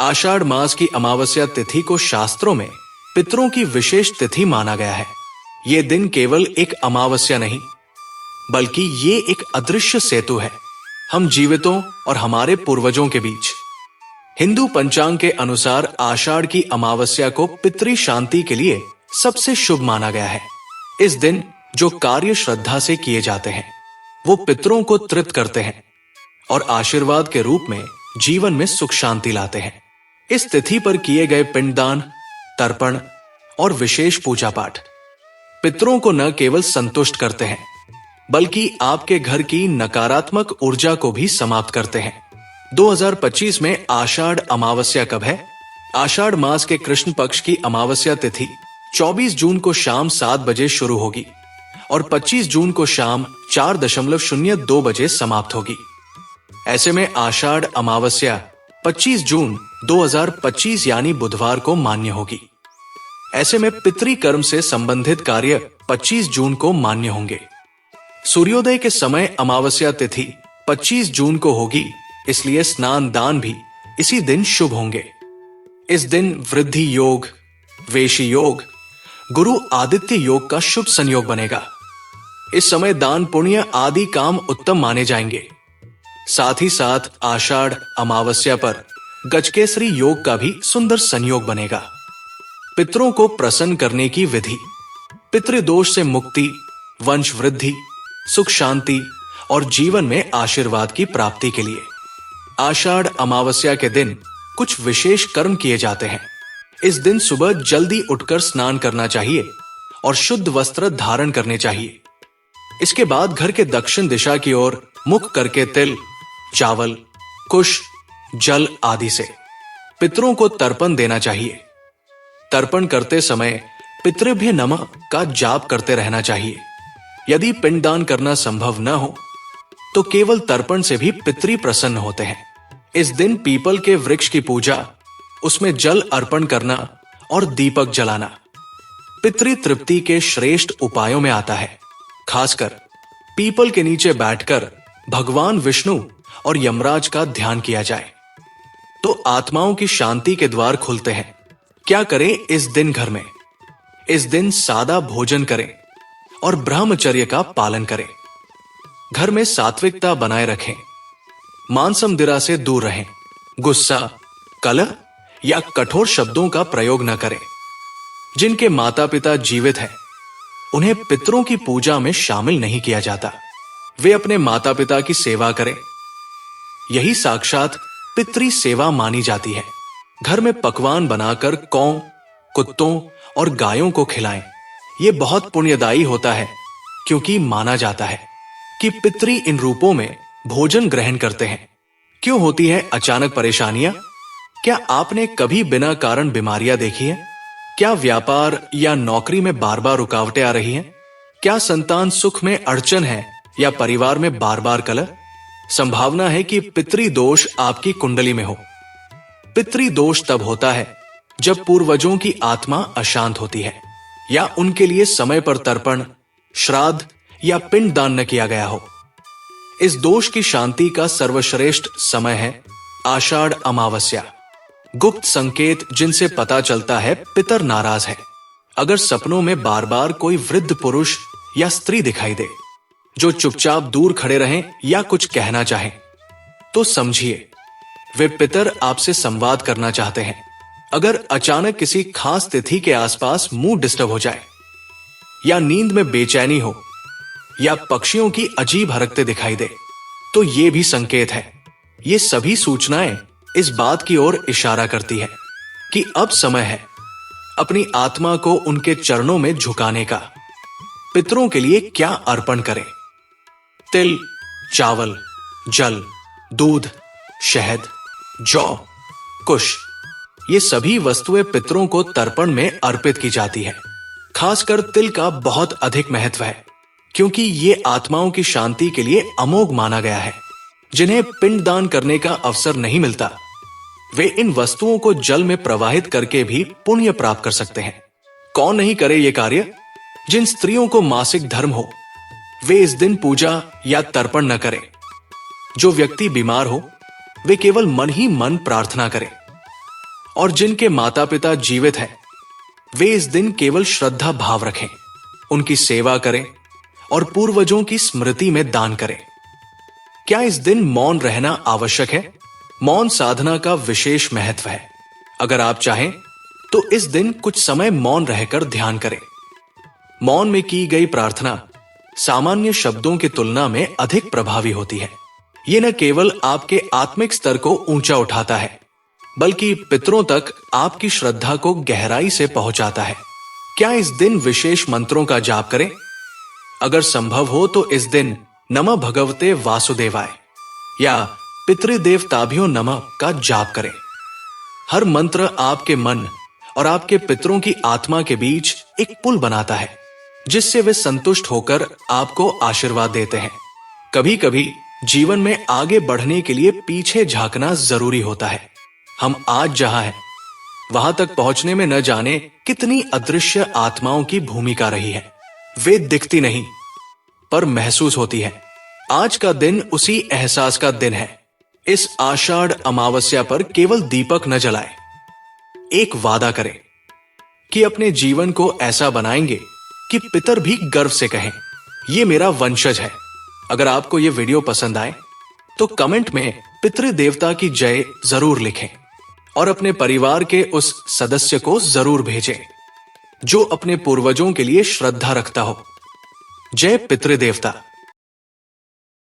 आषाढ़ मास की अमावस्या तिथि को शास्त्रों में पितरों की विशेष तिथि माना गया है। ये दिन केवल एक अमावस्या नहीं, बल्कि ये एक अदृश्य सेतु है हम जीवितों और हमारे पूर्वजों के बीच। हिंदू पंचांग के अनुसार आषाढ़ की अमावस्या को पितृ शांति के लिए सबसे शुभ माना गया है। इस दिन जो कार्य श्रद्धा से किए जाते हैं वो पितरों को तृप्त करते हैं और आशीर्वाद के रूप में जीवन में सुख शांति लाते हैं। इस तिथि पर किए गए पिंडदान, तर्पण और विशेष पूजा पाठ पितरों को न केवल संतुष्ट करते हैं, बल्कि आपके घर की नकारात्मक ऊर्जा को भी समाप्त करते हैं। 2025 में आषाढ़ अमावस्या कब है? आषाढ़ मास के कृष्ण पक्ष की अमावस्या तिथि 24 जून को शाम 7 बजे शुरू होगी और 25 जून को शाम 4:02 बजे समाप्त होगी। ऐसे में आषाढ़ अमावस्या 25 जून 2025 यानी बुधवार को मान्य होगी। ऐसे में पितृ कर्म से संबंधित कार्य 25 जून को मान्य होंगे। सूर्योदय के समय अमावस्या तिथि 25 जून को होगी, इसलिए स्नान दान भी इसी दिन शुभ होंगे। इस दिन वृद्धि योग, वेशी योग, गुरु आदित्य योग का शुभ संयोग बनेगा। इस समय दान पुण्य आदि काम उत्तम माने जाएंगे। साथ ही साथ आषाढ़ अमावस्या पर गजकेसरी योग का भी सुंदर संयोग बनेगा। पितरों को प्रसन्न करने की विधि। पितृदोष से मुक्ति, वंश वृद्धि, सुख शांति और जीवन में आशीर्वाद की प्राप्ति के लिए आषाढ़ अमावस्या के दिन कुछ विशेष कर्म किए जाते हैं। इस दिन सुबह जल्दी उठकर स्नान करना चाहिए और शुद्ध वस्त्र धारण करने चाहिए। इसके बाद घर के दक्षिण दिशा की ओर मुख करके तिल, चावल, कुश, जल आदि से पितरों को तर्पण देना चाहिए। तर्पण करते समय पितृभ्य नमः का जाप करते रहना चाहिए। यदि पिंडदान करना संभव न हो तो केवल तर्पण से भी पितृ प्रसन्न होते हैं। इस दिन पीपल के वृक्ष की पूजा, उसमें जल अर्पण करना और दीपक जलाना पितृ तृप्ति के श्रेष्ठ उपायों में आता है। खासकर पीपल के नीचे बैठकर भगवान विष्णु और यमराज का ध्यान किया जाए तो आत्माओं की शांति के द्वार खुलते हैं। क्या करें इस दिन घर में? इस दिन सादा भोजन करें और ब्रह्मचर्य का पालन करें। घर में सात्विकता बनाए रखें। मांसमदिरा से दूर रहें। गुस्सा, कलह या कठोर शब्दों का प्रयोग न करें। जिनके माता पिता जीवित हैं, उन्हें पितरों की पूजा में शामिल नहीं किया जाता। वे अपने माता पिता की सेवा करें। यही साक्षात पितृ सेवा मानी जाती है। घर में पकवान बनाकर कौओं, कुत्तों और गायों को खिलाएं। यह बहुत पुण्यदायी होता है, क्योंकि माना जाता है कि पितृ इन रूपों में भोजन ग्रहण करते हैं। क्यों होती है अचानक परेशानियां? क्या आपने कभी बिना कारण बीमारियां देखी हैं? क्या व्यापार या नौकरी में बार बार रुकावटें आ रही हैं? क्या संतान सुख में अड़चन है या परिवार में बार बार कलह? संभावना है कि पितृ दोष आपकी कुंडली में हो। पितृ दोष तब होता है जब पूर्वजों की आत्मा अशांत होती है या उनके लिए समय पर तर्पण, श्राद्ध या पिंड दान न किया गया हो। इस दोष की शांति का सर्वश्रेष्ठ समय है आषाढ़ अमावस्या। गुप्त संकेत जिनसे पता चलता है पितर नाराज है। अगर सपनों में बार बार कोई वृद्ध पुरुष या स्त्री दिखाई दे जो चुपचाप दूर खड़े रहें या कुछ कहना चाहें, तो समझिए वे पितर आपसे संवाद करना चाहते हैं। अगर अचानक किसी खास तिथि के आसपास मूड डिस्टर्ब हो जाए या नींद में बेचैनी हो या पक्षियों की अजीब हरकतें दिखाई दे, तो ये भी संकेत है। ये सभी सूचनाएं इस बात की ओर इशारा करती है कि अब समय है अपनी आत्मा को उनके चरणों में झुकाने का। पितरों के लिए क्या अर्पण करें? तिल, चावल, जल, दूध, शहद, जौ, कुश, ये सभी वस्तुएं पितरों को तर्पण में अर्पित की जाती है। खासकर तिल का बहुत अधिक महत्व है, क्योंकि ये आत्माओं की शांति के लिए अमोघ माना गया है। जिन्हें पिंडदान करने का अवसर नहीं मिलता, वे इन वस्तुओं को जल में प्रवाहित करके भी पुण्य प्राप्त कर सकते हैं। कौन नहीं करे ये कार्य? जिन स्त्रियों को मासिक धर्म हो, वे इस दिन पूजा या तर्पण न करें। जो व्यक्ति बीमार हो, वे केवल मन ही मन प्रार्थना करें। और जिनके माता पिता जीवित हैं, वे इस दिन केवल श्रद्धा भाव रखें, उनकी सेवा करें और पूर्वजों की स्मृति में दान करें। क्या इस दिन मौन रहना आवश्यक है? मौन साधना का विशेष महत्व है। अगर आप चाहें तो इस दिन कुछ समय मौन रहकर ध्यान करें। मौन में की गई प्रार्थना सामान्य शब्दों की तुलना में अधिक प्रभावी होती है। यह न केवल आपके आत्मिक स्तर को ऊंचा उठाता है, बल्कि पितरों तक आपकी श्रद्धा को गहराई से पहुंचाता है। क्या इस दिन विशेष मंत्रों का जाप करें? अगर संभव हो तो इस दिन नमः भगवते वासुदेवाय या पितृदेवताभ्यो नमः का जाप करें। हर मंत्र आपके मन और आपके पितरों की आत्मा के बीच एक पुल बनाता है, जिससे वे संतुष्ट होकर आपको आशीर्वाद देते हैं। कभी कभी जीवन में आगे बढ़ने के लिए पीछे झांकना जरूरी होता है। हम आज जहां हैं, वहां तक पहुंचने में न जाने कितनी अदृश्य आत्माओं की भूमिका रही है। वे दिखती नहीं, पर महसूस होती है। आज का दिन उसी एहसास का दिन है। इस आषाढ़ अमावस्या पर केवल दीपक न जलाएं। एक वादा करें कि अपने जीवन को ऐसा बनाएंगे कि पितर भी गर्व से कहें, ये मेरा वंशज है। अगर आपको यह वीडियो पसंद आए तो कमेंट में पितृदेवता की जय जरूर लिखें और अपने परिवार के उस सदस्य को जरूर भेजें जो अपने पूर्वजों के लिए श्रद्धा रखता हो। जय पितृदेवता।